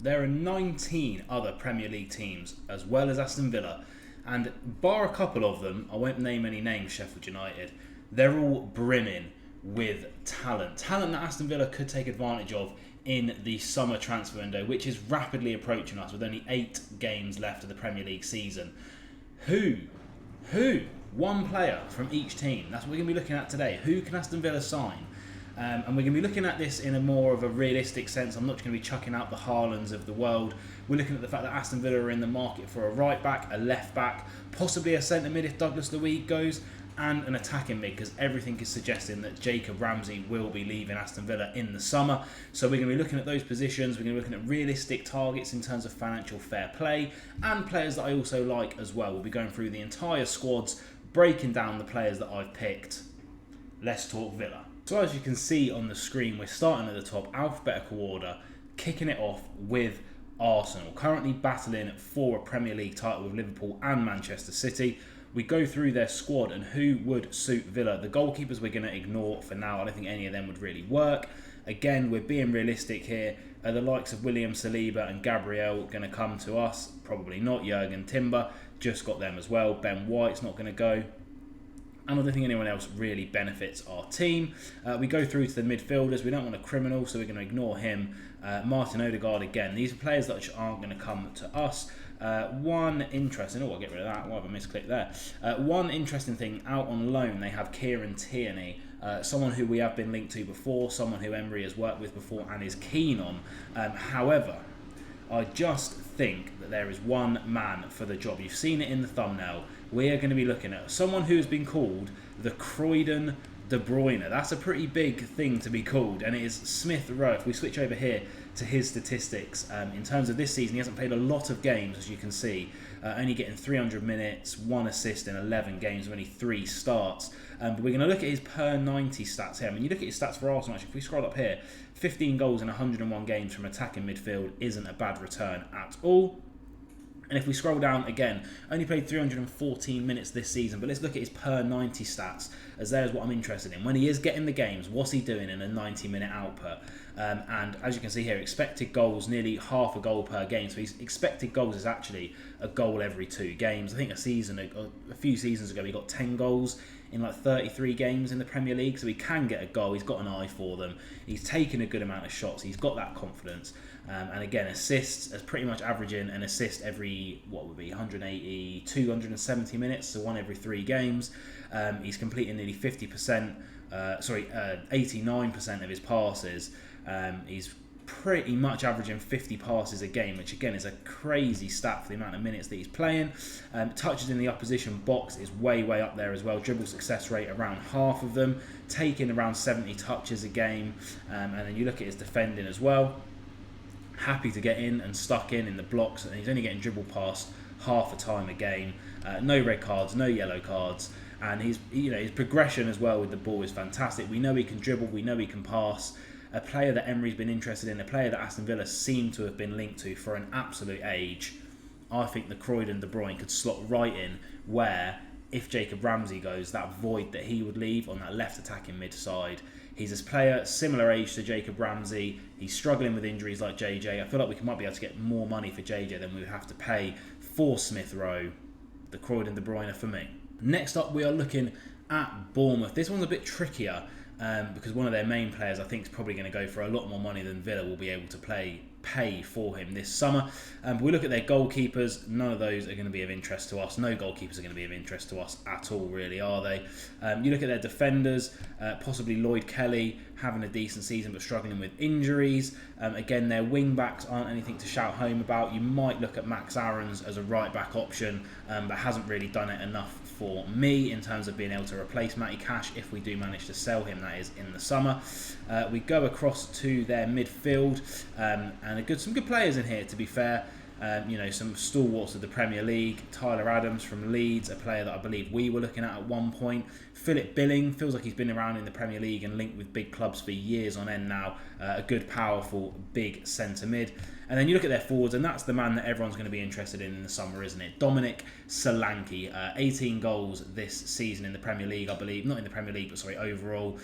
there are 19 other Premier League teams as well as Aston Villa, and bar a couple of them, I won't name any names, Sheffield United, they're all brimming with talent that Aston Villa could take advantage of in the summer transfer window, which is rapidly approaching us with only 8 games left of the Premier League season. Who? One player from each team. That's what we're going to be looking at today. Who can Aston Villa sign? And we're going to be looking at this in a more of a realistic sense. I'm not just going to be chucking out the Haalands of the world. We're looking at the fact that Aston Villa are in the market for a right back, a left back, possibly a centre mid if Douglas Luiz goes, and an attacking mid, because everything is suggesting that Jacob Ramsey will be leaving Aston Villa in the summer. So we're going to be looking at those positions. We're going to be looking at realistic targets in terms of financial fair play and players that I also like as well. We'll be going through the entire squads, breaking down the players that I've picked. Let's talk Villa. So as you can see on the screen, we're starting at the top, alphabetical order, kicking it off with Arsenal, currently battling for a Premier League title with Liverpool and Manchester City. We go through their squad and who would suit Villa. The goalkeepers we're going to ignore for now. I don't think any of them would really work. Again, we're being realistic here. Are the likes of William Saliba and Gabriel going to come to us? Probably not. Jurgen Timber, just got them as well. Ben White's not going to go. And I don't think anyone else really benefits our team. We go through to the midfielders. We don't want a criminal, so we're going to ignore him. Martin Odegaard again. These are players that aren't going to come to us. One interesting... Oh, I'll get rid of that. Why have I misclicked there? One interesting thing, out on loan, they have Kieran Tierney. Someone who we have been linked to before, someone who Emery has worked with before and is keen on. However, I just think that there is one man for the job. You've seen it in the thumbnail. We are going to be looking at someone who has been called the Croydon De Bruyne. That's a pretty big thing to be called, and it is Smith Rowe. If we switch over here to his statistics, in terms of this season, he hasn't played a lot of games, as you can see, only getting 300 minutes, 1 assist in 11 games, only 3 starts. But we're going to look at his per 90 stats here. I mean, you look at his stats for Arsenal, actually, if we scroll up here, 15 goals in 101 games from attacking midfield isn't a bad return at all. And if we scroll down again, only played 314 minutes this season, but let's look at his per 90 stats, as there's what I'm interested in. When he is getting the games, what's he doing in a 90-minute output? And as you can see here, expected goals, nearly half a goal per game. So his expected goals is actually a goal every 2 games. I think a few seasons ago, he got 10 goals in like 33 games in the Premier League, so he can get a goal. He's got an eye for them. He's taken a good amount of shots. He's got that confidence. And again, assists as pretty much averaging an assist every, 180, 270 minutes, so 1 every 3 games. He's completing nearly 89% of his passes. He's pretty much averaging 50 passes a game, which again is a crazy stat for the amount of minutes that he's playing. Touches in the opposition box is way up there as well. Dribble success rate around half of them, taking around 70 touches a game. And then you look at his defending as well. Happy to get in and stuck in the blocks, and he's only getting dribbled past half a time a game. No red cards, no yellow cards, and his progression as well with the ball is fantastic. We know he can dribble, we know he can pass. A player that Emery's been interested in, a player that Aston Villa seem to have been linked to for an absolute age. I think the Croydon De Bruyne could slot right in where, if Jacob Ramsey goes, that void that he would leave on that left attacking mid side. He's a player similar age to Jacob Ramsey. He's struggling with injuries like JJ. I feel like we might be able to get more money for JJ than we would have to pay for Smith Rowe. The Croydon De Bruyne for me. Next up, we are looking at Bournemouth. This one's a bit trickier because one of their main players, I think, is probably going to go for a lot more money than Villa will be able to pay for him this summer. But we look at their goalkeepers. None of those are going to be of interest to us. No goalkeepers are going to be of interest to us at all, really, are they? You look at their defenders, possibly Lloyd Kelly having a decent season but struggling with injuries. Again, their wing-backs aren't anything to shout home about. You might look at Max Aarons as a right-back option, but hasn't really done it enough for me in terms of being able to replace Matty Cash if we do manage to sell him, that is, in the summer. We go across to their midfield, and some good players in here, to be fair. Some stalwarts of the Premier League. Tyler Adams from Leeds, a player that I believe we were looking at one point. Philip Billing, feels like he's been around in the Premier League and linked with big clubs for years on end now. A good, powerful, big centre mid. And then you look at their forwards, and that's the man that everyone's going to be interested in the summer, isn't it? Dominic Solanke, 18 goals this season in the Premier League, I believe. Not in the Premier League, but sorry, overall.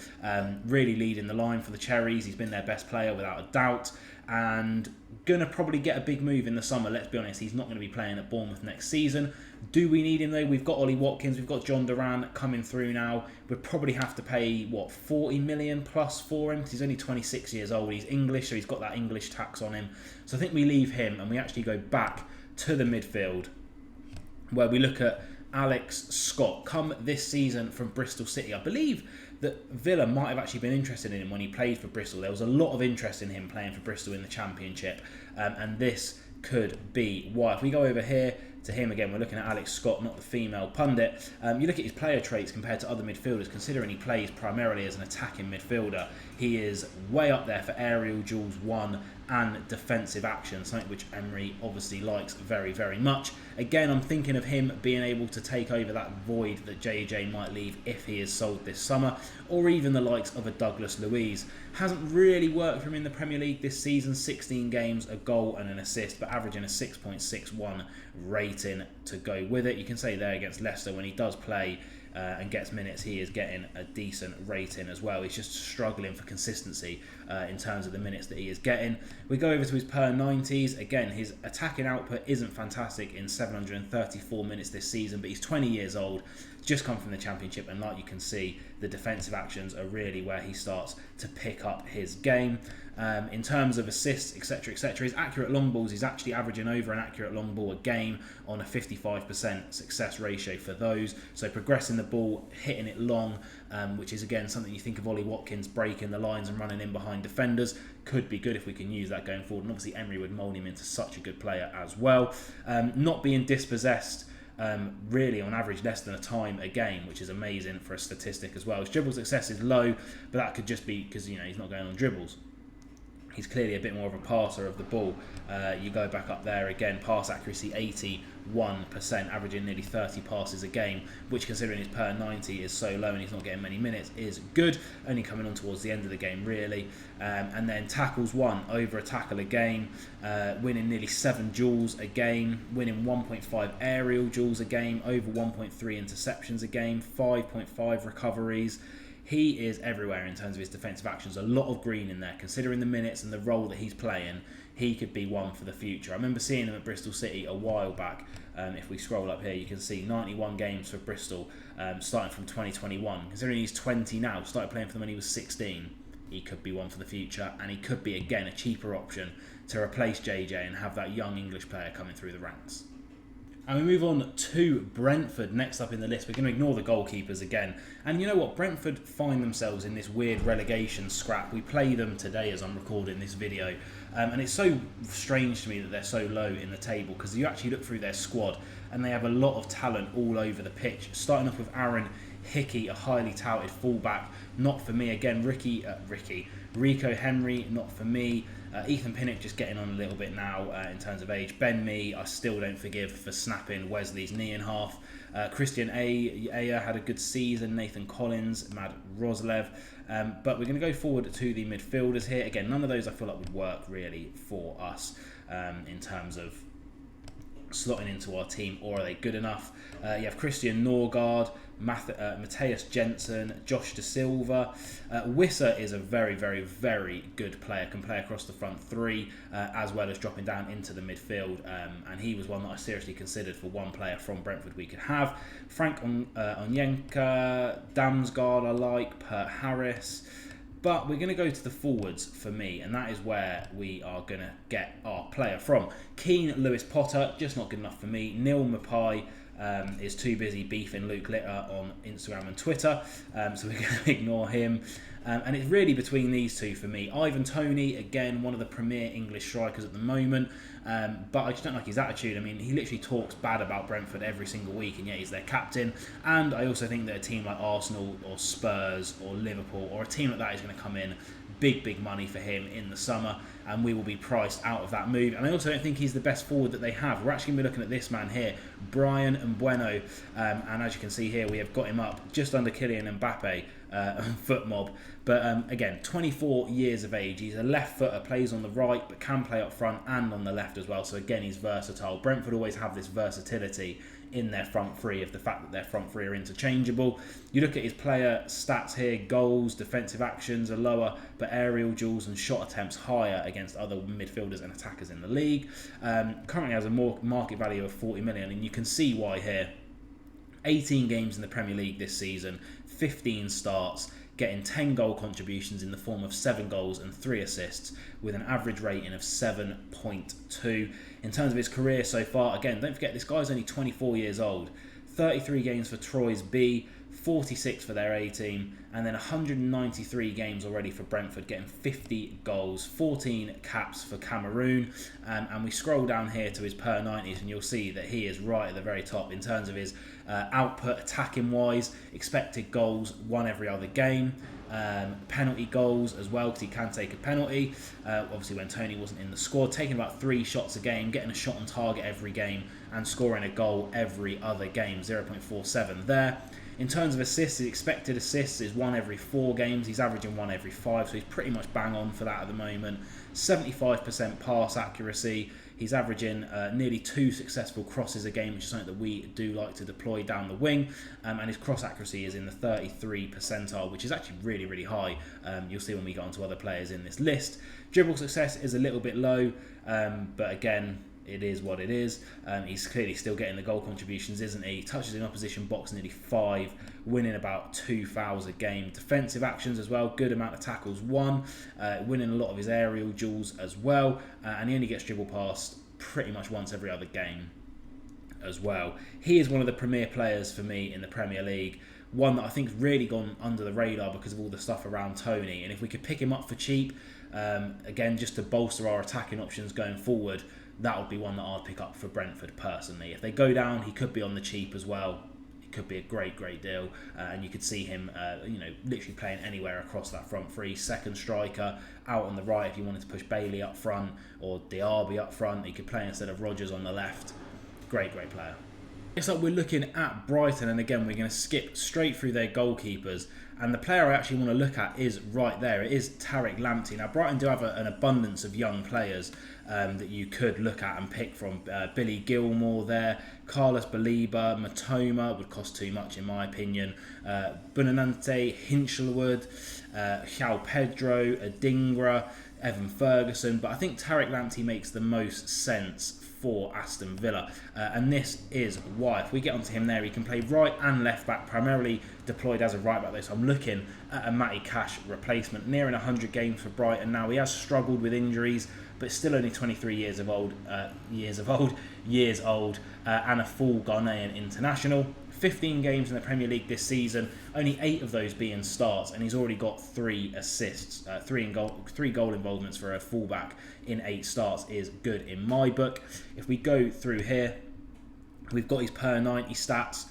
Really leading the line for the Cherries. He's been their best player without a doubt. and gonna probably get a big move in the summer. Let's be honest, he's not going to be playing at Bournemouth next season. Do we need him though? We've got Ollie Watkins, we've got John Duran coming through now. We'd probably have to pay, what, 40 million plus for him, because he's only 26 years old. He's English, so he's got that English tax on him. So I think we leave him and we actually go back to the midfield, where we look at Alex Scott, come this season from Bristol City. I believe that Villa might have actually been interested in him when he played for Bristol. There was a lot of interest in him playing for Bristol in the Championship, and this could be why. If we go over here to him again, we're looking at Alex Scott, not the female pundit. You look at his player traits compared to other midfielders, considering he plays primarily as an attacking midfielder. He is way up there for aerial duels won and defensive action, something which Emery obviously likes very, very much. Again, I'm thinking of him being able to take over that void that JJ might leave if he is sold this summer, or even the likes of a Douglas Luiz. Hasn't really worked for him in the Premier League this season, 16 games, a goal and an assist, but averaging a 6.61 rating to go with it. You can say there against Leicester, when he does play and gets minutes, he is getting a decent rating as well. He's just struggling for consistency in terms of the minutes that he is getting. We go over to his per 90s. Again, his attacking output isn't fantastic in 734 minutes this season, but he's 20 years old, just come from the Championship, and like you can see, the defensive actions are really where he starts to pick up his game. In terms of assists, etc., etc., his accurate long balls, he's actually averaging over an accurate long ball a game on a 55% success ratio for those. So progressing the ball, hitting it long, which is again something you think of Ollie Watkins breaking the lines and running in behind defenders, could be good if we can use that going forward. And obviously Emery would mould him into such a good player as well. Not being dispossessed, really on average less than a time a game, which is amazing for a statistic as well. His dribble success is low, but that could just be because he's not going on dribbles. He's clearly a bit more of a passer of the ball. You go back up there again, pass accuracy 81%, averaging nearly 30 passes a game, which considering his per 90 is so low and he's not getting many minutes is good, only coming on towards the end of the game really. And then tackles won, over a tackle a game, winning nearly 7 duels a game, winning 1.5 aerial duels a game, over 1.3 interceptions a game, 5.5 recoveries. He is everywhere in terms of his defensive actions. A lot of green in there. Considering the minutes and the role that he's playing, he could be one for the future. I remember seeing him at Bristol City a while back. If we scroll up here, you can see 91 games for Bristol, starting from 2021. Considering he's 20 now, started playing for them when he was 16. He could be one for the future, and he could be, again, a cheaper option to replace JJ and have that young English player coming through the ranks. And we move on to Brentford next up in the list. We're going to ignore the goalkeepers again. And you know what? Brentford find themselves in this weird relegation scrap. We play them today as I'm recording this video. And it's so strange to me that they're so low in the table, because you actually look through their squad and they have a lot of talent all over the pitch. Starting off with Aaron Hickey, a highly touted fullback. Not for me. Again, Rico Henry, not for me. Ethan Pinnock just getting on a little bit now in terms of age. Ben Mee, I still don't forgive for snapping Wesley's knee in half. Christian Ayer had a good season. Nathan Collins, Mad Roslev. But we're going to go forward to the midfielders here. Again, none of those I feel like would work really for us in terms of slotting into our team, or are they good enough? You have Christian Norgard, Matthias Jensen, Josh Da Silva. Wissa is a very, very, very good player, can play across the front three as well as dropping down into the midfield, and he was one that I seriously considered for one player from Brentford we could have. Frank Onyenka, Damsgaard I like, Pert Harris. But we're going to go to the forwards for me, and that is where we are going to get our player from. Keane Lewis Potter, just not good enough for me. Neil Mapai is too busy beefing Luke Litter on Instagram and Twitter, so we're going to ignore him. And it's really between these two for me. Ivan Toney, again, one of the premier English strikers at the moment, but I just don't like his attitude. I mean, he literally talks bad about Brentford every single week, and yet he's their captain. And I also think that a team like Arsenal or Spurs or Liverpool or a team like that is going to come in big money for him in the summer, and we will be priced out of that move. And I also don't think he's the best forward that they have. We're actually going to be looking at this man here, Brian Mbueno, and as you can see here, we have got him up just under Kylian Mbappe foot mob. But again, 24 years of age. He's a left footer, plays on the right, but can play up front and on the left as well. So again, he's versatile. Brentford always have this versatility in their front three, of the fact that their front three are interchangeable. You look at his player stats here: goals, defensive actions are lower, but aerial duels and shot attempts higher against other midfielders and attackers in the league. Currently has a more market value of 40 million, and you can see why here. 18 games in the Premier League this season, 15 starts, getting 10 goal contributions in the form of 7 goals and 3 assists, with an average rating of 7.2. In terms of his career so far, again, don't forget this guy's only 24 years old. 33 games for Troyes B, 46 for their A team, and then 193 games already for Brentford, getting 50 goals, 14 caps for Cameroon. And we scroll down here to his per 90s, and you'll see that he is right at the very top in terms of his output, attacking wise, expected goals, one every other game. Penalty goals as well, because he can take a penalty, obviously when Tony wasn't in the squad, taking about 3 shots a game, getting a shot on target every game, and scoring a goal every other game, 0.47 there. In terms of assists, his expected assists is 1 every 4 games. He's averaging 1 every 5, so he's pretty much bang on for that at the moment. 75% pass accuracy. He's averaging nearly 2 successful crosses a game, which is something that we do like to deploy down the wing. And his cross accuracy is in the 33 percentile, which is actually really, really high. You'll see when we get onto other players in this list. Dribble success is a little bit low, but again, it is what it is. He's clearly still getting the goal contributions, isn't he? Touches in opposition box nearly 5, winning about 2 fouls a game. Defensive actions as well, good amount of tackles 1, winning a lot of his aerial duels as well, and he only gets dribble past pretty much once every other game as well. He is one of the premier players for me in the Premier League. One that I think has really gone under the radar because of all the stuff around Tony. And if we could pick him up for cheap, again, just to bolster our attacking options going forward, that would be one that I'd pick up for Brentford personally. If they go down, he could be on the cheap as well. It could be a great, great deal. And you could see him, literally playing anywhere across that front three. Second striker, out on the right if you wanted to push Bailey up front or Diaby up front. He could play instead of Rodgers on the left. Great, great player. Next up, we're looking at Brighton, and again, we're going to skip straight through their goalkeepers. And the player I actually want to look at is right there. It is Tariq Lamptey. Now, Brighton do have an abundance of young players that you could look at and pick from. Billy Gilmore there, Carlos Baliba, Matoma would cost too much in my opinion. Bonanante, Hinchelwood, João Pedro, Adingra, Evan Ferguson. But I think Tariq Lamptey makes the most sense for Aston Villa, and this is why. If we get onto him there, he can play right and left back, primarily deployed as a right back though, so I'm looking at a Matty Cash replacement, nearing 100 games for Brighton now. He has struggled with injuries, but still only 23 years old, and a full Ghanaian international. 15 games in the Premier League this season, only 8 of those being starts, and he's already got 3 assists, 3 goal involvements for a fullback in 8 starts is good in my book. If we go through here, we've got his per 90 stats,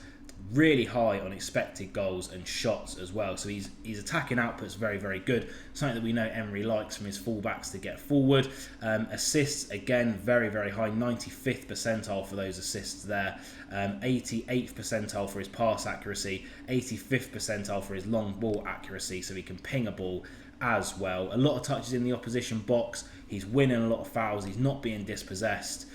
really high on expected goals and shots as well. So his attacking output's very, very good. Something that we know Emery likes from his fullbacks to get forward. Assists, again, very, very high. 95th percentile for those assists there. 88th percentile for his pass accuracy. 85th percentile for his long ball accuracy, so he can ping a ball as well. A lot of touches in the opposition box. He's winning a lot of fouls. He's not being dispossessed.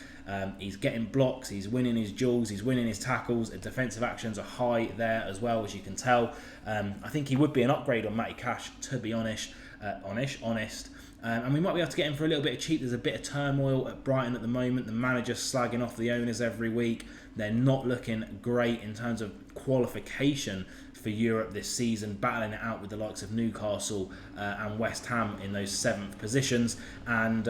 He's getting blocks, he's winning his duels, he's winning his tackles. Defensive actions are high there as well, as you can tell. I think he would be an upgrade on Matty Cash, to be honest. And we might be able to get him for a little bit of cheap. There's a bit of turmoil at Brighton at the moment. The manager's slagging off the owners every week. They're not looking great in terms of qualification for Europe this season, battling it out with the likes of Newcastle and West Ham in those 7th positions. And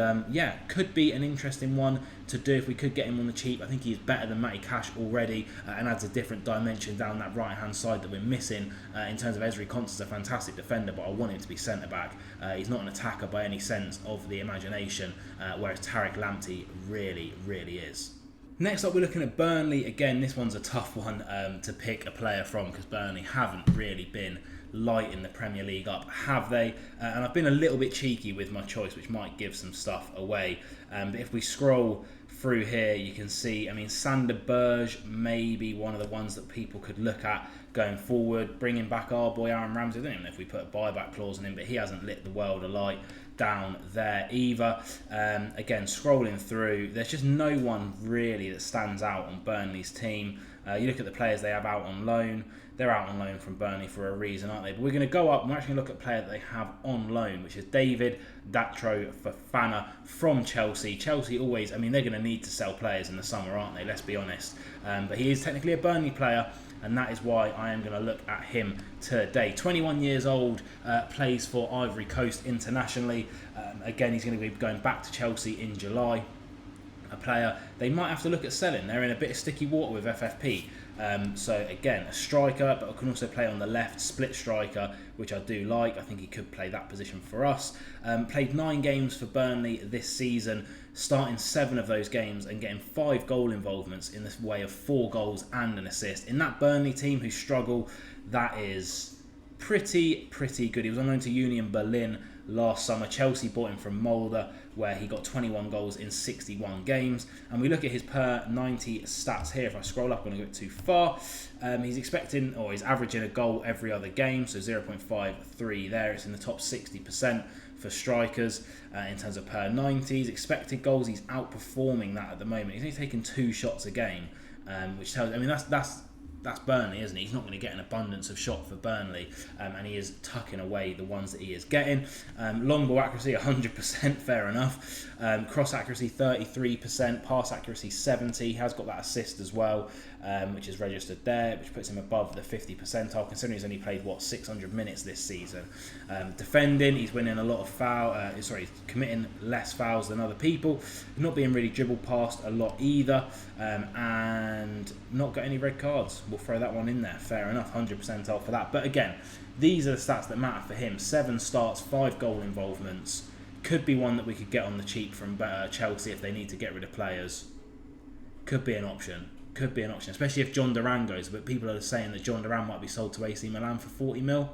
could be an interesting one to do if we could get him on the cheap. I think he's better than Matty Cash already, and adds a different dimension down that right hand side that we're missing. In terms of Ezri Konsa's a fantastic defender, but I want him to be centre back. He's not an attacker by any sense of the imagination, whereas Tariq Lamptey really, really is. Next up, we're looking at Burnley. Again, this one's a tough one to pick a player from, because Burnley haven't really been lighting the Premier League up, have they? And I've been a little bit cheeky with my choice, which might give some stuff away. But if we scroll through here, you can see, I mean, Sander Berge may be one of the ones that people could look at going forward. Bringing back our boy Aaron Ramsey. I don't even know if we put a buyback clause on him, but he hasn't lit the world alight down there either. Again, scrolling through, there's just no one really that stands out on Burnley's team. You look at the players they have out on loan. They're out on loan from Burnley for a reason, aren't they? But we're going to go up and we're actually going to look at a player that they have on loan, which is David Datro Fofana from Chelsea. Chelsea always, I mean, they're going to need to sell players in the summer, aren't they? Let's be honest. But he is technically a Burnley player, and that is why I am going to look at him today. 21 years old, plays for Ivory Coast internationally. Again, he's going to be going back to Chelsea in July. A player they might have to look at selling. They're in a bit of sticky water with FFP. So again, a striker, but can also play on the left, split striker, which I do like. I think he could play that position for us. Played 9 games for Burnley this season, starting 7 of those games and getting 5 goal involvements in this way of 4 goals and an assist. In that Burnley team who struggle, that is pretty good. He was on loan to Union Berlin last summer. Chelsea bought him from Molde, where he got 21 goals in 61 games. And we look at his per 90 stats here. If I scroll up, I'm going to go too far. He's expecting, or he's averaging a goal every other game, so 0.53 there. It's in the top 60% for strikers in terms of per 90s. Expected goals, he's outperforming that at the moment. He's only taking 2 shots a game, which tells, I mean, that's Burnley, isn't he? He's not going to get an abundance of shot for Burnley, and he is tucking away the ones that he is getting. Long ball accuracy, 100%, fair enough. Cross accuracy, 33%. Pass accuracy, 70%. He has got that assist as well, which is registered there, which puts him above the 50 percentile, considering he's only played, 600 minutes this season. Defending, he's winning a lot of he's committing less fouls than other people. Not being really dribbled past a lot either, and not got any red cards. We'll throw that one in there. Fair enough, 100 percentile for that. But again, these are the stats that matter for him. 7 starts, 5 goal involvements. Could be one that we could get on the cheap from Chelsea if they need to get rid of players. Could be an option. Especially if John Duran goes. But people are saying that John Duran might be sold to AC Milan for 40 mil.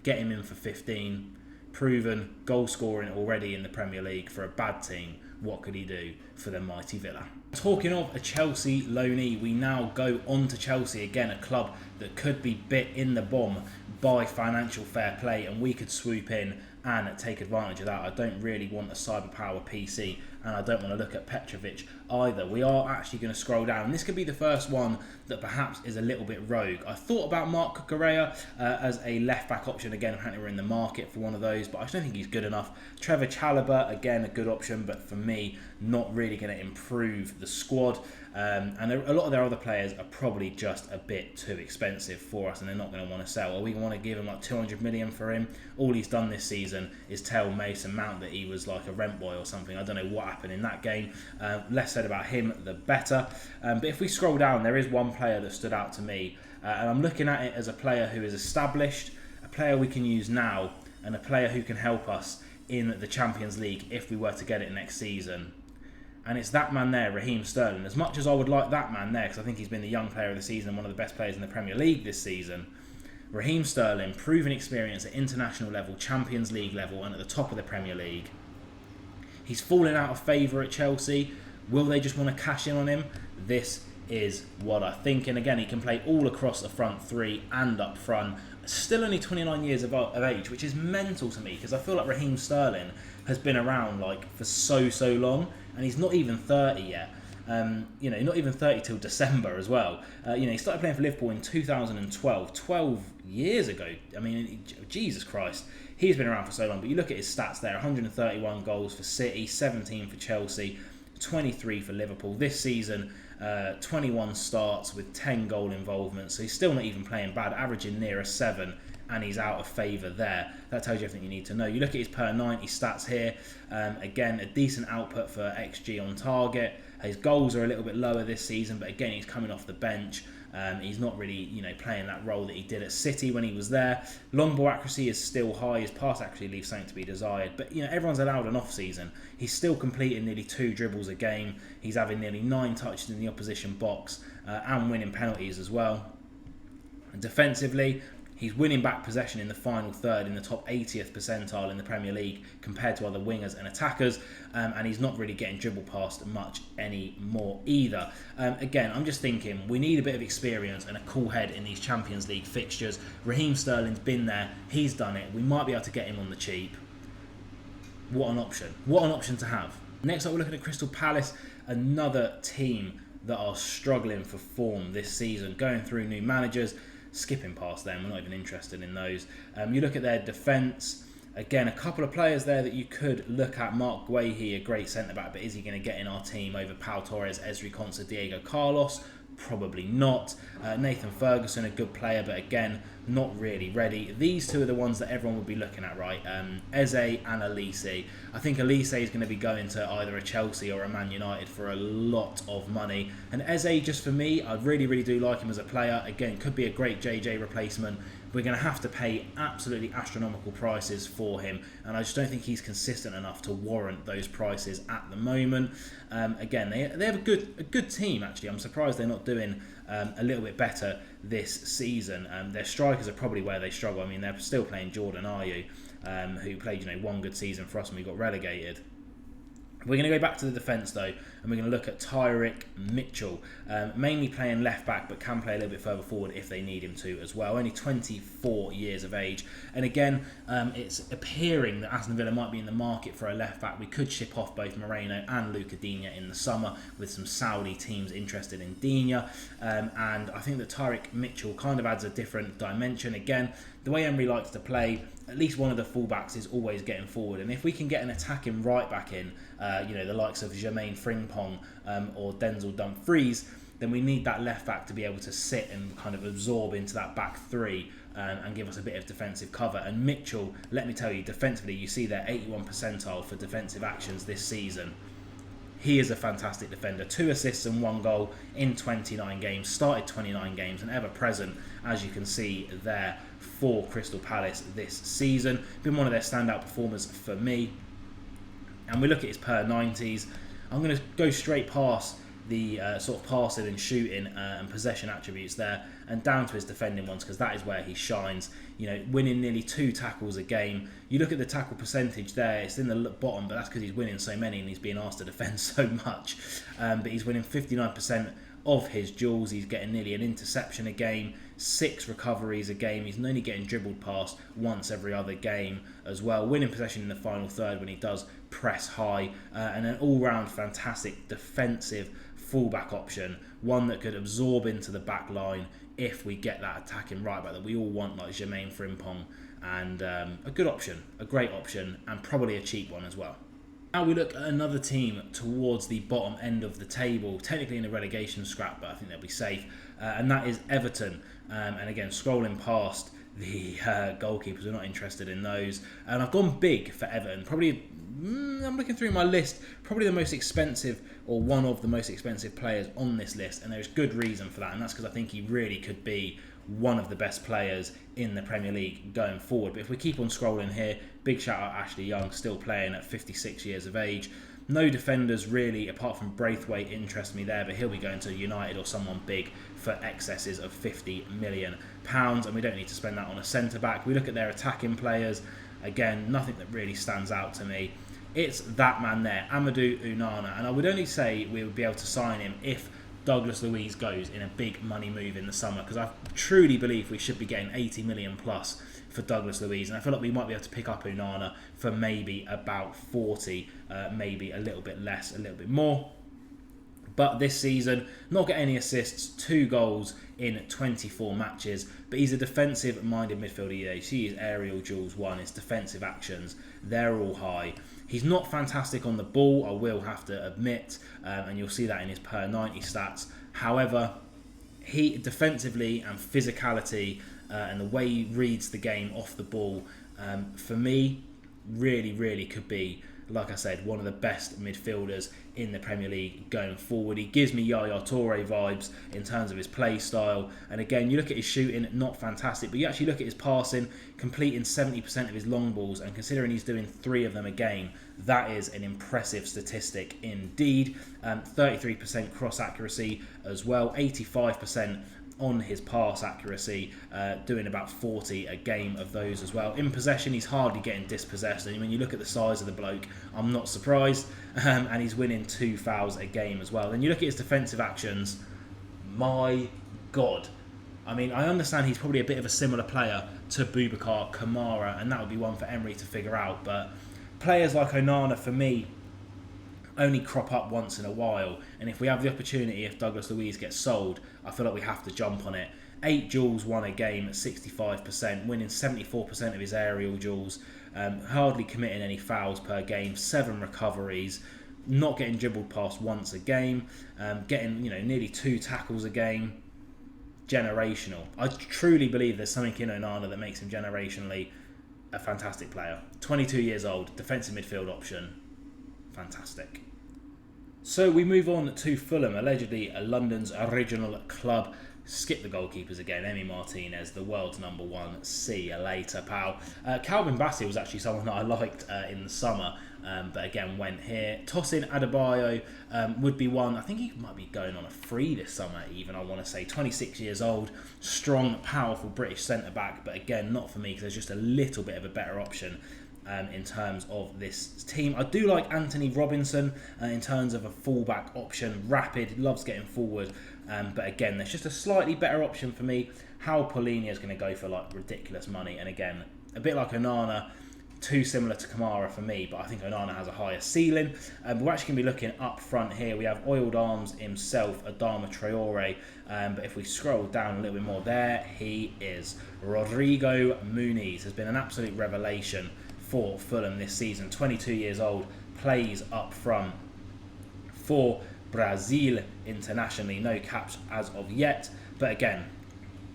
Get him in for 15. Proven goal scoring already in the Premier League for a bad team. What could he do for the mighty Villa? Talking of a Chelsea loanee, we now go on to Chelsea again, a club that could be bit in the bomb by financial fair play, and we could swoop in and take advantage of that. I don't really want a cyberpower PC, and I don't want to look at Petrovic either. We are actually going to scroll down, and this could be the first one that perhaps is a little bit rogue. I thought about Mark Cucurella as a left-back option. Again, apparently we're in the market for one of those, but I don't think he's good enough. Trevor Chalobah, again, a good option, but for me, not really going to improve the squad. And a lot of their other players are probably just a bit too expensive for us, and they're not going to want to sell. Or we want to give him 200 million for him. All he's done this season is tell Mason Mount that he was like a rent boy or something. I don't know what happened in that game. Less said about him, the better. But if we scroll down, there is one player that stood out to me, and I'm looking at it as a player who is established, a player we can use now, and a player who can help us in the Champions League if we were to get it next season. And it's that man there, Raheem Sterling. As much as I would like that man there, because I think he's been the young player of the season and one of the best players in the Premier League this season, Raheem Sterling, proven experience at international level, Champions League level, and at the top of the Premier League. He's fallen out of favour at Chelsea. Will they just want to cash in on him? This is what I think. And again, he can play all across the front three and up front. Still only 29 years of age, which is mental to me, because I feel like Raheem Sterling has been around for so long, and he's not even 30 yet. Not even 30 till December as well. He started playing for Liverpool in 2012, 12 years ago. I mean, Jesus Christ, he's been around for so long. But you look at his stats there: 131 goals for City, 17 for Chelsea, 23 for Liverpool. This season, 21 starts with 10 goal involvements. So he's still not even playing bad, averaging near a 7. And he's out of favour there. That tells you everything you need to know. You look at his per 90 stats here. Again, a decent output for XG on target. His goals are a little bit lower this season, but again, he's coming off the bench. He's not really, playing that role that he did at City when he was there. Long ball accuracy is still high. His pass accuracy leaves something to be desired. But everyone's allowed an off season. He's still completing nearly 2 dribbles a game. He's having nearly 9 touches in the opposition box and winning penalties as well. And defensively, He's winning back possession in the final third in the top 80th percentile in the Premier League compared to other wingers and attackers, and he's not really getting dribbled past much anymore either. Again, I'm just thinking we need a bit of experience and a cool head in these Champions League fixtures. Raheem Sterling's been there, he's done it. We might be able to get him on the cheap. What an option. What an option to have. Next up, we're looking at Crystal Palace, another team that are struggling for form this season, going through new managers. Skipping past them, we're not even interested in those. You look at their defence, again, a couple of players there that you could look at. Mark Guehi, a great centre-back, but is he going to get in our team over Pau Torres, Ezri Konsa, Diego Carlos? Probably not. Nathan Ferguson, a good player, but again, not really ready. These two are the ones that everyone would be looking at, right? Eze and Elise. I think Elise is going to be going to either a Chelsea or a Man United for a lot of money. And Eze, just for me, I really, really do like him as a player. Again, could be a great JJ replacement. We're going to have to pay absolutely astronomical prices for him, and I just don't think he's consistent enough to warrant those prices at the moment. Again, they have a good team, actually. I'm surprised they're not doing a little bit better this season. Their strikers are probably where they struggle. I mean, they're still playing Jordan Ayew, who played one good season for us and we got relegated. We're going to go back to the defence though, and we're going to look at Tyrick Mitchell, mainly playing left back, but can play a little bit further forward if they need him to as well. Only 24 years of age, and again, it's appearing that Aston Villa might be in the market for a left back. We could ship off both Moreno and Luca Digne in the summer, with some Saudi teams interested in Digne, and I think that Tyrick Mitchell kind of adds a different dimension. Again, the way Emery likes to play, at least one of the fullbacks is always getting forward, and if we can get an attacking right back in, the likes of Jermaine Frimpong or Denzel Dumfries, then we need that left back to be able to sit and kind of absorb into that back three and give us a bit of defensive cover. And Mitchell, let me tell you, defensively, you see their 81 percentile for defensive actions this season. He is a fantastic defender. 2 assists and 1 goal in 29 games. Started 29 games and ever present, as you can see there, for Crystal Palace this season. Been one of their standout performers for me. And we look at his per 90s. I'm going to go straight past the sort of passing and shooting and possession attributes there, and down to his defending ones, because that is where he shines. Winning nearly 2 tackles a game. You look at the tackle percentage there, it's in the bottom, but that's because he's winning so many and he's being asked to defend so much. But he's winning 59% of his duels. He's getting nearly an interception a game, 6 recoveries a game. He's only getting dribbled past once every other game as well. Winning possession in the final third when he does press high, and an all-round fantastic defensive fullback option, one that could absorb into the back line if we get that attacking right back that we all want, like Jermaine Frimpong, and a good option, a great option, and probably a cheap one as well. Now we look at another team towards the bottom end of the table, technically in a relegation scrap, but I think they'll be safe, and that is Everton. And again, scrolling past the goalkeepers, we're not interested in those. And I've gone big for Everton. Probably, I'm looking through my list, probably the most expensive, or one of the most expensive players on this list, and there's good reason for that, and that's because I think he really could be one of the best players in the Premier League going forward. But if we keep on scrolling here, big shout out Ashley Young, still playing at 56 years of age. No defenders really, apart from Braithwaite, interest me there, but he'll be going to United or someone big for excesses of £50 million, and we don't need to spend that on a centre-back. We look at their attacking players, again, nothing that really stands out to me. It's that man there, Amadou Onana, and I would only say we would be able to sign him if Douglas Luiz goes in a big money move in the summer, because I truly believe we should be getting 80 million plus for Douglas Luiz, and I feel like we might be able to pick up Onana for maybe about 40, maybe a little bit less, a little bit more. But this season, not get any assists, 2 goals in 24 matches. But he's a defensive-minded midfielder. You see his aerial duels won, his defensive actions, they're all high. He's not fantastic on the ball, I will have to admit, and you'll see that in his per 90 stats. However, he defensively and physicality and the way he reads the game off the ball, for me, really could be, like I said, one of the best midfielders in the Premier League going forward. He gives me Yaya Toure vibes in terms of his play style. And again, you look at his shooting, not fantastic, but you actually look at his passing, completing 70% of his long balls, and considering he's doing 3 of them a game, that is an impressive statistic indeed. 33% cross accuracy as well, 85% on his pass accuracy, doing about 40 a game of those as well. In possession, he's hardly getting dispossessed, and when you look at the size of the bloke, I'm not surprised. And he's winning 2 fouls a game as well. And you look at his defensive actions, my God. I mean, I understand he's probably a bit of a similar player to Boubacar Kamara, and that would be one for Emery to figure out. But players like Onana, for me, only crop up once in a while. And if we have the opportunity, if Douglas Luiz gets sold, I feel like we have to jump on it. 8 duels won a game at 65%, winning 74% of his aerial duels, hardly committing any fouls per game, 7 recoveries, not getting dribbled past once a game, getting nearly 2 tackles a game. Generational. I truly believe there's something in Onana that makes him generationally a fantastic player. 22 years old, defensive midfield option, fantastic. So we move on to Fulham, allegedly London's original club. Skip the goalkeepers again. Emi Martinez, the world's number 1. See you later, pal. Calvin Bassey was actually someone that I liked in the summer, but again went here. Tosin Adebayo would be one. I think he might be going on a free this summer even, I want to say. 26 years old, strong, powerful British centre-back, but again, not for me because there's just a little bit of a better option in terms of this team. I do like Anthony Robinson in terms of a fullback option. Rapid, loves getting forward, but again, there's just a slightly better option for me. How Paulinho is going to go for like ridiculous money, and again, a bit like Onana, too similar to Kamara for me, but I think Onana has a higher ceiling. We're actually going to be looking up front here. We have Oiled Arms himself, Adama Traore, but if we scroll down a little bit more, there he is. Rodrigo Muniz has been an absolute revelation for Fulham this season. 22 years old, plays up front for Brazil internationally. No caps as of yet, but again,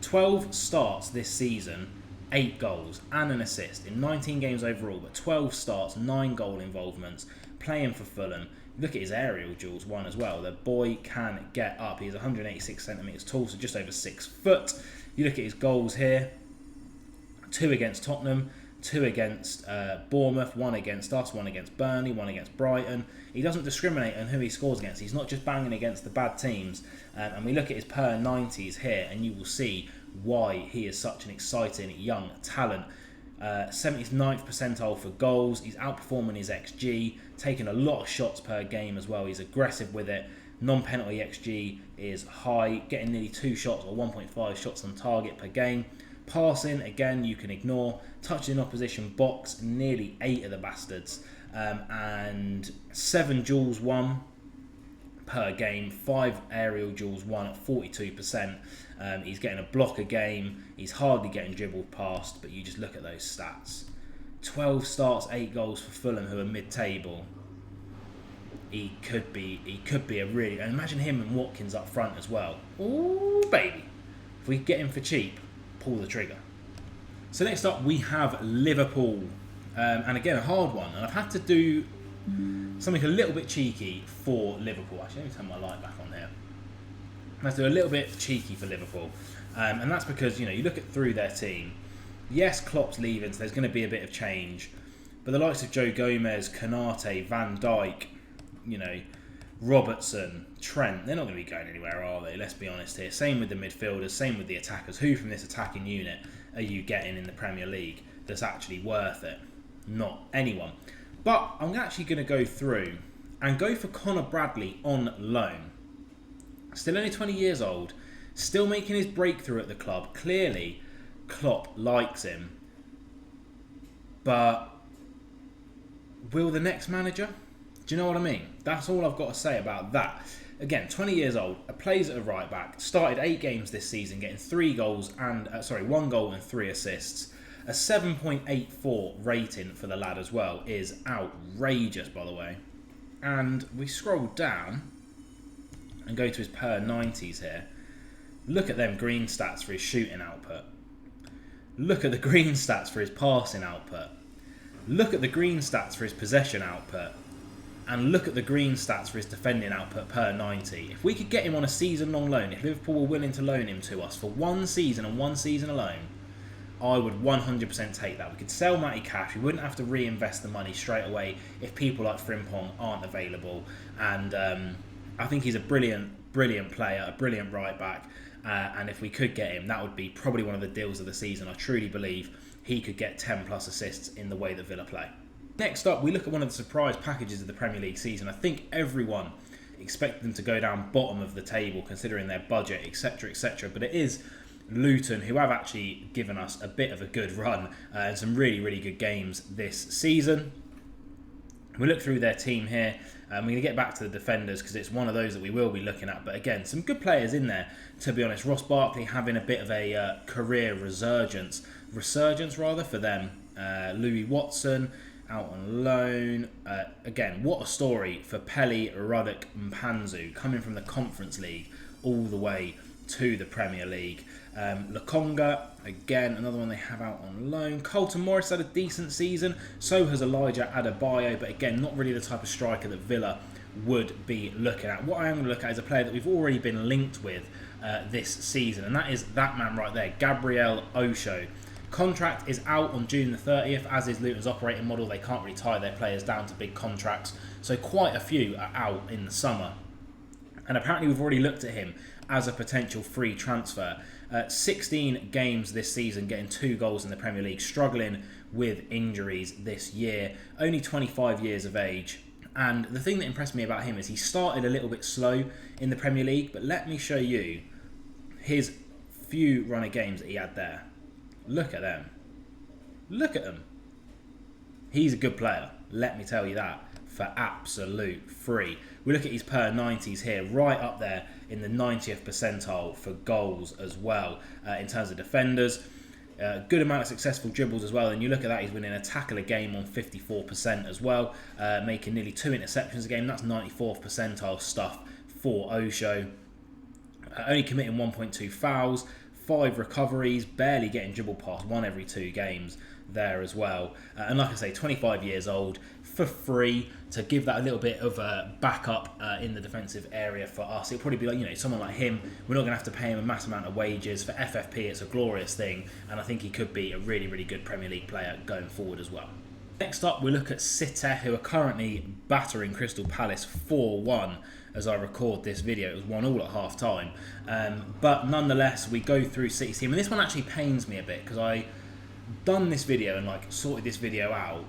12 starts this season, 8 goals and an assist in 19 games overall, but 12 starts, 9 goal involvements, playing for Fulham. Look at his aerial duels, one as well. The boy can get up. He's 186 centimetres tall, so just over 6 foot. You look at his goals here, 2 against Tottenham, 2 against Bournemouth, 1 against us, 1 against Burnley, 1 against Brighton. He doesn't discriminate on who he scores against. He's not just banging against the bad teams. And we look at his per 90s here, and you will see why he is such an exciting young talent. 79th percentile for goals. He's outperforming his XG, taking a lot of shots per game as well. He's aggressive with it. Non-penalty XG is high, getting nearly 2 shots or 1.5 shots on target per game. Passing, again, you can ignore. Touching in opposition box, nearly 8 of the bastards. And 7 duels won per game, 5 aerial duels won at 42%. He's getting a block a game. He's hardly getting dribbled past, but you just look at those stats. 12 starts, 8 goals for Fulham, who are mid-table. He could be a really... And imagine him and Watkins up front as well. Ooh, baby. If we get him for cheap, pull the trigger. So next up we have Liverpool, and again a hard one, and I've had to do something a little bit cheeky for Liverpool. Actually, let me turn my light back on here. I have to do a little bit cheeky for Liverpool, and that's because you look at through their team. Yes, Klopp's leaving, so there's going to be a bit of change, but the likes of Joe Gomez, Konate, Van Dijk, Robertson, Trent, they're not going to be going anywhere, are they? Let's be honest here. Same with the midfielders, same with the attackers. Who from this attacking unit are you getting in the Premier League that's actually worth it? Not anyone. But I'm actually going to go through and go for Connor Bradley on loan. Still only 20 years old, still making his breakthrough at the club. Clearly, Klopp likes him. But will the next manager? Do you know what I mean? That's all I've got to say about that. Again, 20 years old, plays at a right back, started 8 games this season, getting 1 goal and 3 assists. A 7.84 rating for the lad as well is outrageous, by the way. And we scroll down and go to his per 90s here. Look at them green stats for his shooting output. Look at the green stats for his passing output. Look at the green stats for his possession output. And look at the green stats for his defending output per 90. If we could get him on a season-long loan, if Liverpool were willing to loan him to us for 1 season and 1 season alone, I would 100% take that. We could sell Matty Cash. We wouldn't have to reinvest the money straight away if people like Frimpong aren't available. And I think he's a brilliant brilliant player, a brilliant right back, and if we could get him, that would be probably one of the deals of the season. I truly believe he could get 10 plus assists in the way that Villa play. Next up, we look at one of the surprise packages of the Premier League season. I think everyone expected them to go down bottom of the table considering their budget, etc, etc, but it is Luton, who have actually given us a bit of a good run and some really, really good games this season. We look through their team here. We're going to get back to the defenders because it's one of those that we will be looking at. But again, some good players in there, to be honest. Ross Barkley having a bit of a career resurgence for them. Louis Watson out on loan. Again, what a story for Pelly Ruddock Mpanzu, coming from the Conference League all the way to the Premier League. Lokonga, again, another one they have out on loan. Colton Morris had a decent season. So has Elijah Adebayo, but again, not really the type of striker that Villa would be looking at. What I am going to look at is a player that we've already been linked with this season, and that is that man right there, Gabriel Osho. Contract is out on June the 30th, as is Luton's operating model. They can't really tie their players down to big contracts, so quite a few are out in the summer. And apparently we've already looked at him as a potential free transfer. 16 games this season, getting 2 goals in the Premier League, struggling with injuries this year, only 25 years of age. And the thing that impressed me about him is he started a little bit slow in the Premier League, but let me show you his few run of games that he had there. Look at them. Look at them. He's a good player, let me tell you that, for absolute free. We look at his per 90s here, right up there in the 90th percentile for goals as well. In terms of defenders, good amount of successful dribbles as well. And you look at that, he's winning a tackle a game on 54% as well, making nearly 2 interceptions a game. That's 94th percentile stuff for Osho. Only committing 1.2 fouls, 5 recoveries, barely getting dribbled past 1 every 2 games there as well. And like I say, 25 years old, for free, to give that a little bit of a backup in the defensive area for us. It'll probably be like, you know, someone like him, we're not going to have to pay him a massive amount of wages. For FFP, it's a glorious thing, and I think he could be a really, really good Premier League player going forward as well. Next up, we look at City, who are currently battering Crystal Palace 4-1 as I record this video. It was 1-1 at half time. But nonetheless, we go through City's team, and this one actually pains me a bit because I done this video and like sorted this video out,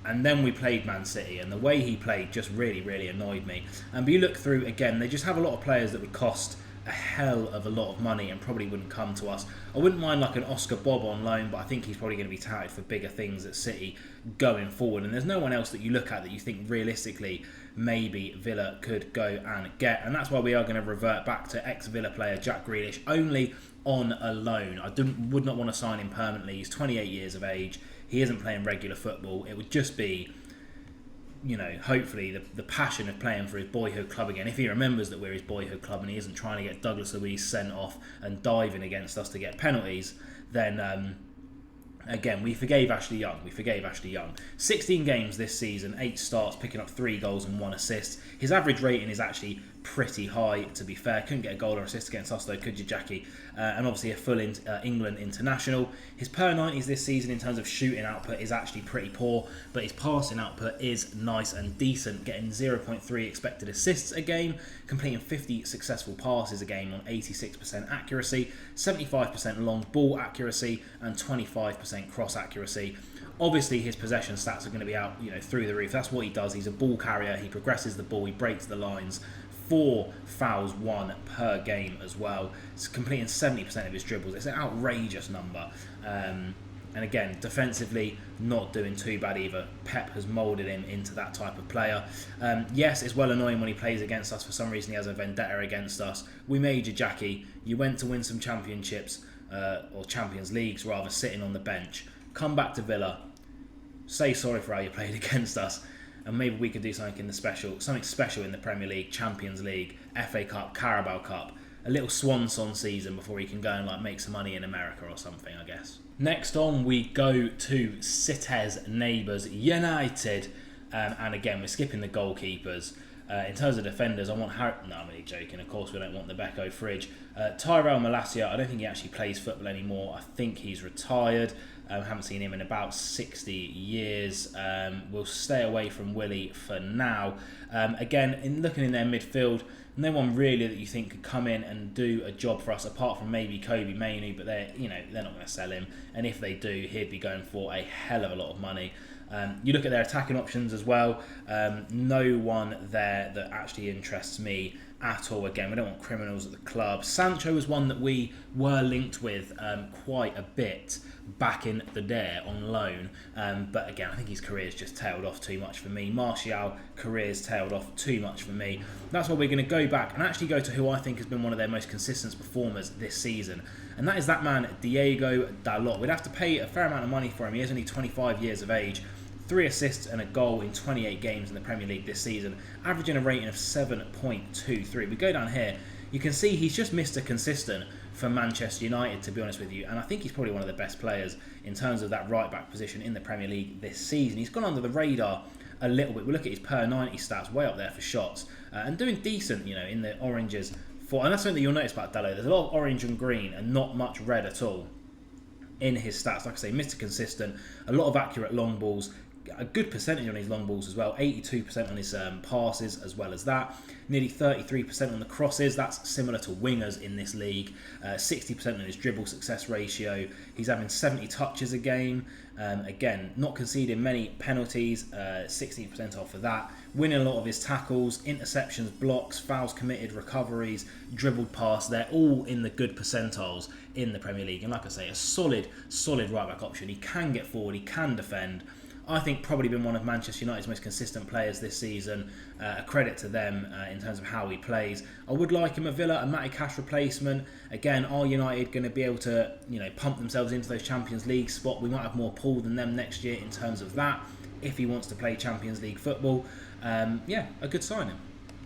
and then we played Man City, and the way he played just really, really annoyed me. But you look through, again, they just have a lot of players that would cost a hell of a lot of money and probably wouldn't come to us. I wouldn't mind like an Oscar Bob on loan, but I think he's probably going to be touted for bigger things at City going forward. And there's no one else that you look at that you think realistically maybe Villa could go and get. And that's why we are going to revert back to ex-Villa player Jack Grealish, only on a loan. I would not want to sign him permanently. He's 28 years of age. He isn't playing regular football. It would just be, you know, hopefully the passion of playing for his boyhood club again. If he remembers that we're his boyhood club and he isn't trying to get Douglas Luiz sent off and diving against us to get penalties, then again, we forgave Ashley Young. 16 games this season, 8 starts, picking up 3 goals and 1 assist. His average rating is actually pretty high, to be fair. Couldn't get a goal or assist against us though, could you, Jackie? And obviously a full England international. His per 90s this season in terms of shooting output is actually pretty poor, but his passing output is nice and decent, getting 0.3 expected assists a game, completing 50 successful passes a game on 86% accuracy, 75% long ball accuracy, and 25% cross accuracy. Obviously, his possession stats are going to be out, you know, through the roof. That's what he does. He's a ball carrier. He progresses the ball. He breaks the lines. 4 fouls won per game as well. It's completing 70% of his dribbles. It's an outrageous number. And again, defensively, not doing too bad either. Pep has moulded him into that type of player. Yes, it's well annoying when he plays against us. For some reason, he has a vendetta against us. We made you, Jackie. You went to win some championships, or Champions Leagues rather, sitting on the bench. Come back to Villa. Say sorry for how you played against us. And maybe we could do something in the something special in the Premier League, Champions League, FA Cup, Carabao Cup. A little swan song season before he can go and like make some money in America or something, I guess. Next on, we go to City's neighbours, United. And again, we're skipping the goalkeepers. In terms of defenders, I want Harry... No, I'm really joking. Of course, we don't want the Beko fridge. Tyrell Malacia, I don't think he actually plays football anymore. I think he's retired. Haven't seen him in about 60 years. We'll stay away from Willie for now. Again, in looking in their midfield, no one really that you think could come in and do a job for us apart from maybe Kobe Mainoo, but they're not going to sell him. And if they do, he'd be going for a hell of a lot of money. You look at their attacking options as well. No one there that actually interests me at all. Again, we don't want criminals at the club. Sancho was one that we were linked with quite a bit back in the day on loan, but again, I think his career's just tailed off too much for me. Martial, career's tailed off too much for me. That's why we're going to go back and actually go to who I think has been one of their most consistent performers this season, and that is that man Diego Dalot. We'd have to pay a fair amount of money for him. He is only 25 years of age. 3 assists and a goal in 28 games in the Premier League this season, averaging a rating of 7.23. We go down here, you can see he's just Mr. Consistent for Manchester United, to be honest with you, and I think he's probably one of the best players in terms of that right-back position in the Premier League this season. He's gone under the radar a little bit. We look at his per 90 stats, way up there for shots, and doing decent, in the oranges. And that's something that you'll notice about Dalot. There's a lot of orange and green and not much red at all in his stats. Like I say, Mr. Consistent, a lot of accurate long balls, a good percentage on his long balls as well, 82% on his passes as well as that, nearly 33% on the crosses. That's similar to wingers in this league. 60% on his dribble success ratio. He's having 70 touches a game. Again, not conceding many penalties, 16% off of that. Winning a lot of his tackles, interceptions, blocks, fouls committed, recoveries, dribbled pass. They're all in the good percentiles in the Premier League. And like I say, a solid right back option. He can get forward, he can defend. I think probably been one of Manchester United's most consistent players this season. A credit to them in terms of how he plays. I would like him at Villa, a Matty Cash replacement. Again, are United going to be able to pump themselves into those Champions League spot? We might have more pull than them next year in terms of that, if he wants to play Champions League football. A good signing.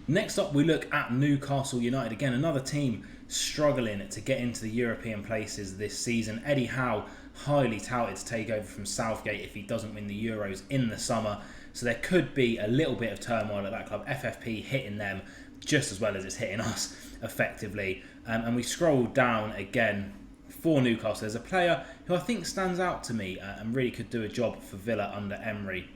Next up, we look at Newcastle United. Again, another team struggling to get into the European places this season. Eddie Howe, highly touted to take over from Southgate if he doesn't win the Euros in the summer. So there could be a little bit of turmoil at that club. FFP hitting them just as well as it's hitting us, effectively. And we scroll down again for Newcastle. There's a player who I think stands out to me and really could do a job for Villa under Emery.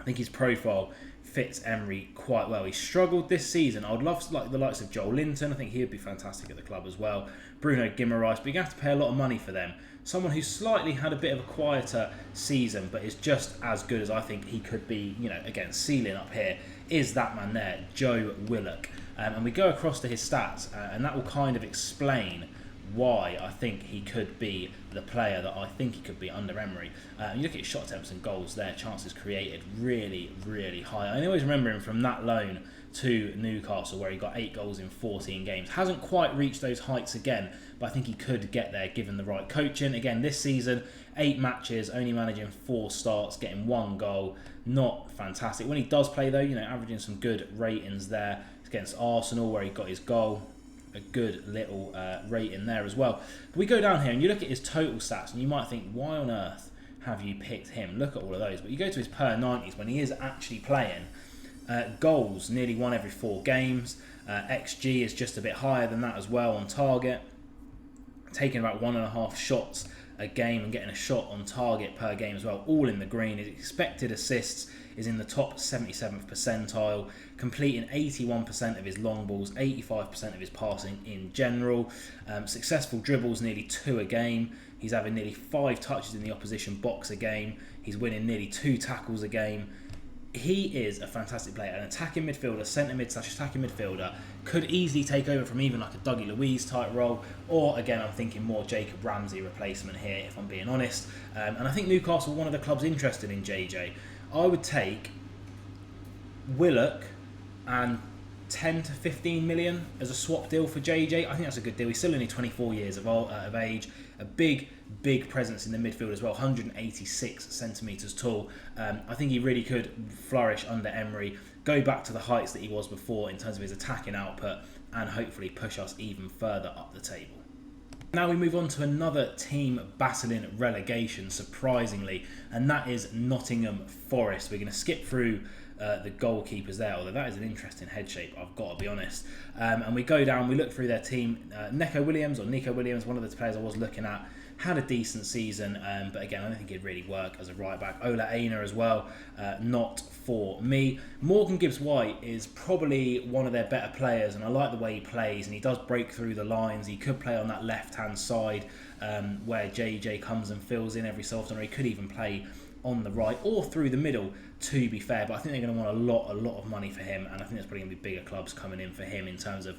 I think his profile fits Emery quite well. He struggled this season. I would love the likes of Joel Linton. I think he would be fantastic at the club as well. Bruno Guimaraes, but you're going to have to pay a lot of money for them. Someone who slightly had a bit of a quieter season, but is just as good as I think he could be, again, ceiling up here, is that man there, Joe Willock. And we go across to his stats, and that will kind of explain why I think he could be the player that I think he could be under Emery. You look at his shot attempts and goals there, chances created, really, really high. I always remember him from that loan to Newcastle where he got 8 goals in 14 games. Hasn't quite reached those heights again, but I think he could get there given the right coaching. Again, this season, 8 matches, only managing 4 starts, getting 1 goal. Not fantastic. When he does play though, averaging some good ratings there. Against Arsenal where he got his goal. A good little rating there as well. But we go down here and you look at his total stats and you might think, why on earth have you picked him? Look at all of those. But you go to his per 90s when he is actually playing. Goals, nearly 1 every 4 games. XG is just a bit higher than that as well on target. Taking about 1.5 shots a game and getting a shot on target per game as well. All in the green. His expected assists is in the top 77th percentile, completing 81% of his long balls, 85% of his passing in general. Successful dribbles, nearly 2 a game. He's having nearly 5 touches in the opposition box a game. He's winning nearly 2 tackles a game. He is a fantastic player, an attacking midfielder, centre mid / attacking midfielder, could easily take over from even like a Dougie Luiz type role, or again I'm thinking more Jacob Ramsey replacement here if I'm being honest. And I think Newcastle are one of the clubs interested in JJ. I would take Willock and 10 to 15 million as a swap deal for JJ. I think that's a good deal. He's still only 24 years of age. A big presence in the midfield as well. 186 centimetres tall. I think he really could flourish under Emery, go back to the heights that he was before in terms of his attacking output, and hopefully push us even further up the table. Now we move on to another team battling relegation, surprisingly, and that is Nottingham Forest. We're going to skip through the goalkeepers there, although that is an interesting head shape, I've got to be honest. And we go down, we look through their team. Nico Williams, one of the players I was looking at, had a decent season, but again, I don't think he'd really work as a right back. Ola Aina as well, not for me. Morgan Gibbs-White is probably one of their better players, and I like the way he plays, and he does break through the lines. He could play on that left-hand side where JJ comes and fills in every so often, or he could even play on the right or through the middle, to be fair. But I think they're going to want a lot of money for him, and I think there's probably going to be bigger clubs coming in for him in terms of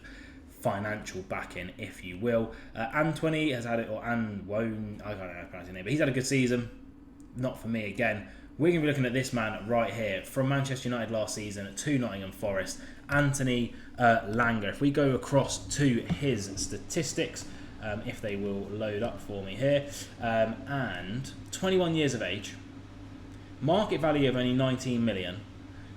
financial backing, if you will. Anthony has had it, or Anwone, I don't know how to pronounce his name, but he's had a good season. Not for me again. We're going to be looking at this man right here from Manchester United last season to Nottingham Forest, Anthony Langer. If we go across to his statistics, if they will load up for me here, and 21 years of age, market value of only 19 million.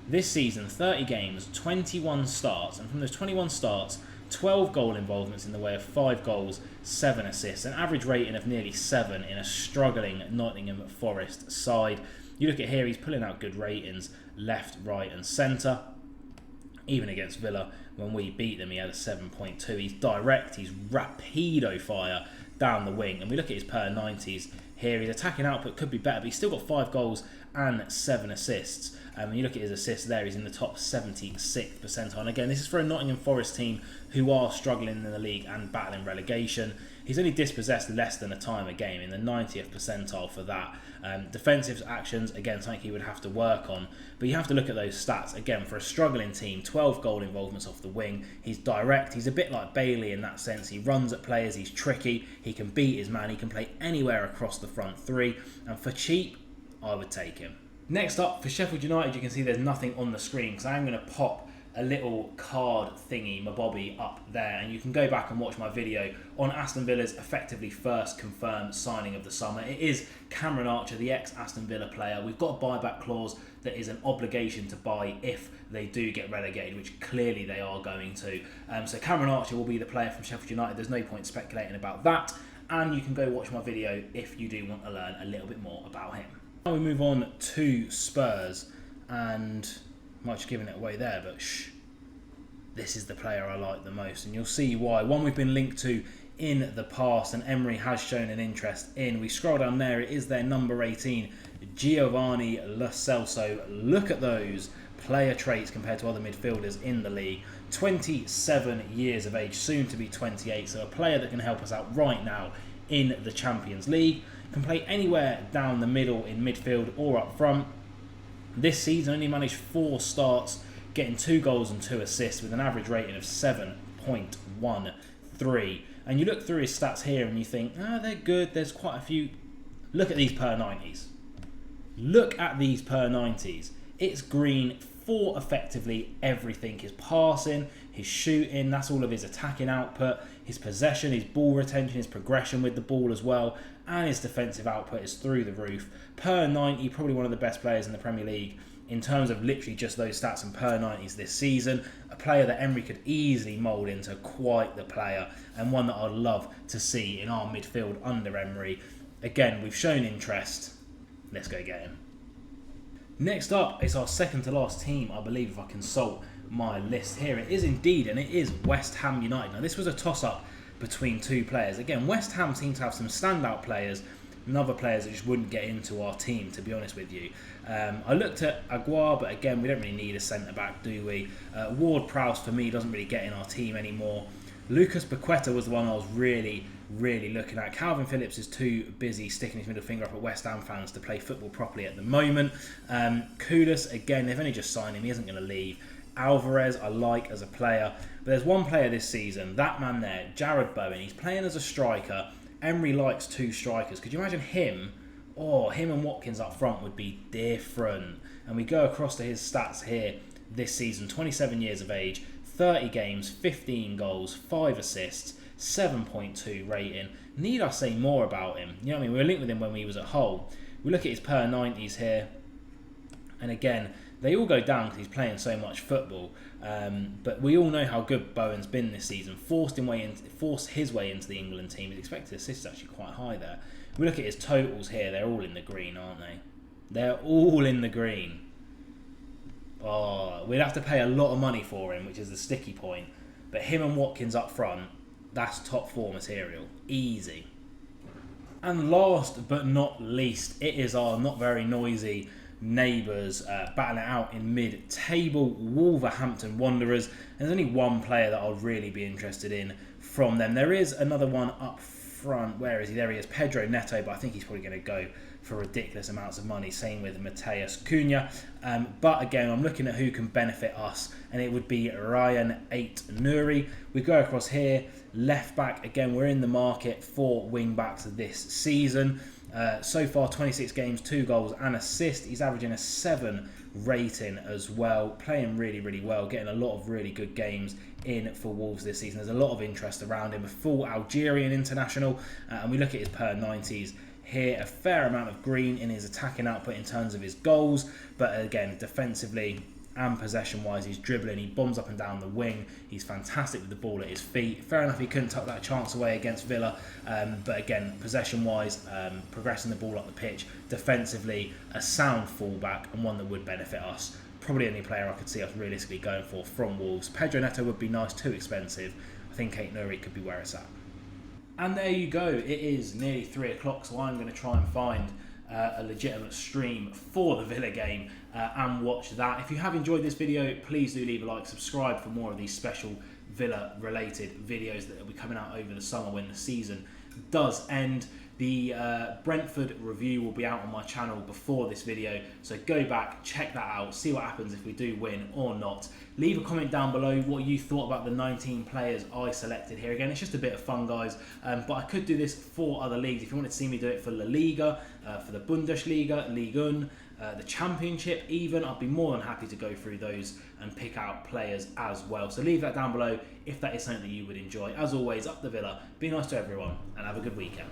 This season, 30 games, 21 starts, and from those 21 starts, 12 goal involvements in the way of 5 goals, 7 assists, an average rating of nearly 7 in a struggling Nottingham Forest side. You look at here, he's pulling out good ratings left, right and centre. Even against Villa, when we beat them, he had a 7.2. He's direct, he's rapido fire down the wing. And we look at his per 90s here. His attacking output could be better, but he's still got 5 goals and 7 assists. When you look at his assists there, he's in the top 76th percentile. And again, this is for a Nottingham Forest team who are struggling in the league and battling relegation. He's only dispossessed less than a time a game, in the 90th percentile for that. Defensive actions, again, something he would have to work on. But you have to look at those stats. Again, for a struggling team, 12 goal involvements off the wing. He's direct. He's a bit like Bailey in that sense. He runs at players. He's tricky. He can beat his man. He can play anywhere across the front three. And for cheap, I would take him. Next up, for Sheffield United, you can see there's nothing on the screen because I'm going to pop a little card thingy, my bobby, up there, and you can go back and watch my video on Aston Villa's effectively first confirmed signing of the summer. It is Cameron Archer, the ex-Aston Villa player. We've got a buyback clause that is an obligation to buy if they do get relegated, which clearly they are going to. So Cameron Archer will be the player from Sheffield United. There's no point speculating about that, and you can go watch my video if you do want to learn a little bit more about him. Now we move on to Spurs, and I might have given it away there, but this is the player I like the most, and you'll see why. One we've been linked to in the past, and Emery has shown an interest in. We scroll down there, it is their number 18, Giovanni Lo Celso. Look at those player traits compared to other midfielders in the league. 27 years of age, soon to be 28, so a player that can help us out right now in the Champions League. Can play anywhere down the middle in midfield or up front. This season only managed 4 starts, getting 2 goals and 2 assists with an average rating of 7.13. And you look through his stats here and you think, they're good, there's quite a few. Look at these per 90s. Look at these per 90s. It's green for effectively everything. His passing, his shooting, that's all of his attacking output, his possession, his ball retention, his progression with the ball as well, and his defensive output is through the roof. Per 90, probably one of the best players in the Premier League in terms of literally just those stats and per 90s this season. A player that Emery could easily mould into quite the player, and one that I'd love to see in our midfield under Emery. Again, we've shown interest. Let's go get him. Next up is our second to last team, I believe, if I consult my list here. It is indeed, and it is West Ham United. Now, this was a toss-up between 2 players. Again, West Ham seem to have some standout players and other players that just wouldn't get into our team, to be honest with you. I looked at Aguiar, but again, we don't really need a centre-back, do we? Ward-Prowse, for me, doesn't really get in our team anymore. Lucas Paqueta was the one I was really looking at. Calvin Phillips is too busy sticking his middle finger up at West Ham fans to play football properly at the moment. Kudus, again, they've only just signed him. He isn't going to leave. Alvarez, I like as a player. But there's one player this season, that man there, Jared Bowen. He's playing as a striker. Emery likes 2 strikers. Could you imagine him? Him and Watkins up front would be different. And we go across to his stats here this season. 27 years of age, 30 games, 15 goals, 5 assists, 7.2 rating. Need I say more about him? You know what I mean? We were linked with him when we was at Hull. We look at his per 90s here. And again, they all go down because he's playing so much football. But we all know how good Bowen's been this season. Forced his way into the England team. His expected assists is actually quite high there. We look at his totals here. They're all in the green, aren't they? They're all in the green. We'd have to pay a lot of money for him, which is the sticky point. But him and Watkins up front, that's top 4 material. Easy. And last but not least, it is our not very noisy neighbours battling it out in mid-table, Wolverhampton Wanderers. There's only one player that I'll really be interested in from them. There is another one up front. Where is he? There he is, Pedro Neto, but I think he's probably going to go for ridiculous amounts of money. Same with Mateus Cunha. But again, I'm looking at who can benefit us, and it would be Ryan Ait-Nouri. We go across here, left back. Again, we're in the market for wing backs this season. So far, 26 games, 2 goals and assist. He's averaging a 7 rating as well, playing really well, getting a lot of really good games in for Wolves this season. There's a lot of interest around him, a full Algerian international, and we look at his per 90s here, a fair amount of green in his attacking output in terms of his goals, but again, defensively and possession-wise, he's dribbling, he bombs up and down the wing, he's fantastic with the ball at his feet. Fair enough, he couldn't tuck that chance away against Villa, but again, possession-wise, progressing the ball up the pitch, defensively, a sound fullback and one that would benefit us. Probably any player I could see us realistically going for from Wolves. Pedro Neto would be nice, too expensive. I think Ait-Nouri could be where it's at. And there you go, it is nearly 3 o'clock, so I'm going to try and find a legitimate stream for the Villa game and watch that. If you have enjoyed this video, please do leave a like, subscribe for more of these special Villa related videos that will be coming out over the summer when the season does end. The Brentford review will be out on my channel before this video, so go back, check that out, see what happens if we do win or not. Leave a comment down below what you thought about the 19 players I selected here. Again, it's just a bit of fun, guys, but I could do this for other leagues. If you wanted to see me do it for La Liga, for the Bundesliga, Ligue 1, the Championship even, I'd be more than happy to go through those and pick out players as well. So leave that down below if that is something that you would enjoy. As always, up the Villa, be nice to everyone, and have a good weekend.